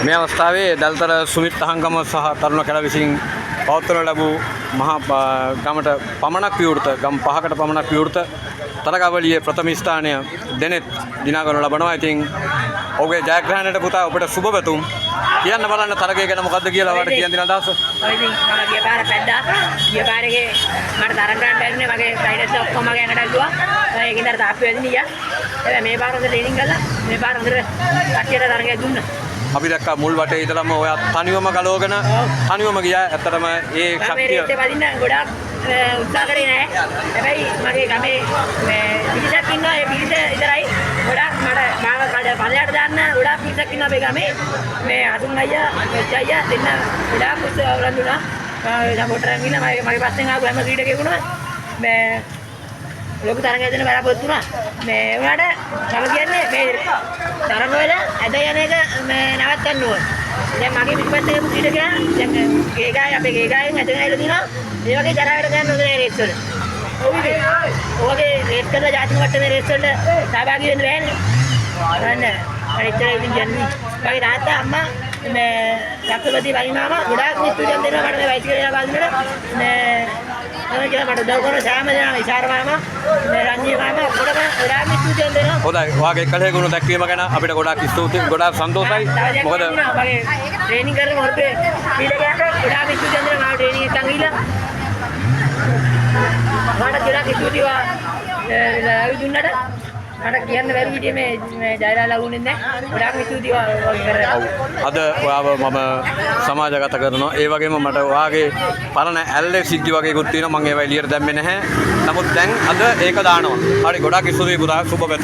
මේ අවස්ථාවේ දල්තර සුමිත් අහංගම සහ තරුණ කැල විසින් පවත්වනු ලැබූ මහා ගමට පමණක් විවෘත ගම් 5කට පමණක් විවෘත තරගාවලියේ ප්‍රථම ස්ථානය දෙනෙත් දිනා ගනු ලබනවා. ඉතින් ඔහුගේ ජයග්‍රහණයට පුතා ඔබට සුබ පැතුම්. කියන්න බලන්න තරගය ගැන මොකද්ද කියලා ඔයාලට කියන්න දෙන අදහස. ඔය ඉතින් මම ගිය පාර පැද්දා. ගිය පාරේ මට තරඟ ගන්න බැරිනේ මගේ රයිඩර්ස් ඔක්කොම මගේ ඇඟට ඇල්ලුවා. ඒකින්ද අර තාප්පු වැදින්න ගියා. හැබැයි මේ පාර හොඳ ට්‍රේනින් කළා. මේ පාර හොඳට කට්ටියට තරගය දුන්නා. අපි දැක්කා මුල් වටේ ඉඳලම ඔයා තනිවම ගලවගෙන තනිවම ගියා. ඇත්තටම ඒ ශක්තිය රේස් එක වදින්න ගොඩාක් උත්සාහ කරේ නෑ. හැබැයි මගේ ගමේ මේ පිරිසක් ඉන්නවා. ඒ පිරිස විතරයි ගොඩාක් මට මාව පළයට දාන්න ගොඩාක් පිරිසක් ඉන්නවා අපේ ගමේ. මේ අතුන් අයියා, මෙච්ච අයියා දෙන්න ගොඩාක් උත්සාහ කරනවා. සපෝට් කරන් ඉන්න මගේ පස්සෙන් ආපු හැම ක්‍රීඩකයෙකුම මේ ලොකු තරගයක් දෙන්න බලාපොරොත්තු වුණා. මේ උනාට මම කියන්නේ මේ තරග වල ඇද යන එක මේ නවත්තන්න ඕන. දැන් මගේ පිටපැත්තේ ක්‍රීඩකයා දැන් ගේගාය අපේ ගේගායෙන් ඇද ගහලා දිනවා. ඒ වගේ ජරාවට ගන්න හොඳ නෑ රේස් වල. ඔයගේ රේස් කරලා ජාතික මට්ටමේ රේස් වල සහභාගී වෙන්න බෑනේ. අන්න අනිතර ඉතින් යන්නේ. මගේ තාත්තා අම්මා මේ රක්කපති වයිමාම ගොඩාක් මිතුරන් දෙනවා මට මේ වයිසිකල් යන බාල්දිනට මේ කියලා මට උදව් කරන සෑම දෙනාම ඉෂාර මාමා මේ රංජී මාමා ගොඩාක් මිතුරන් දෙනවා. හොඳයි. ඔයාගේ කලේ ගුණ දැක්වීම ගැන අපිට ගොඩාක් ස්තුතියි. ගොඩාක් සන්තෝෂයි. මොකද මගේ ට්‍රේනින් කරන මොහොතේ ක්‍රීඩකයාට ගොඩාක් මිතුරන් දෙනවා මාව ට්‍රේනින් එකක් ගිහිල්ලා මට ගොඩාක් ස්තුතියි ආවි දුන්නට මට කියන්න බැරි විදිහේ මේ ජයලා ලැබුණේ නැහැ. ගොඩාක් ස්තුතියි කරා. අද ඔයාව මම සමාජගත කරනවා. ඒ වගේම මට ඔයාගේ පරණ ඇල්ලේ සිද්ධි වගේකුත් තියෙනවා. මම ඒවා එළියට දැම්මේ නැහැ. නමුත් දැන් අද ඒක දානවා. හරි ගොඩාක් ස්තුතියි පුතා. සුබ පැතුම්.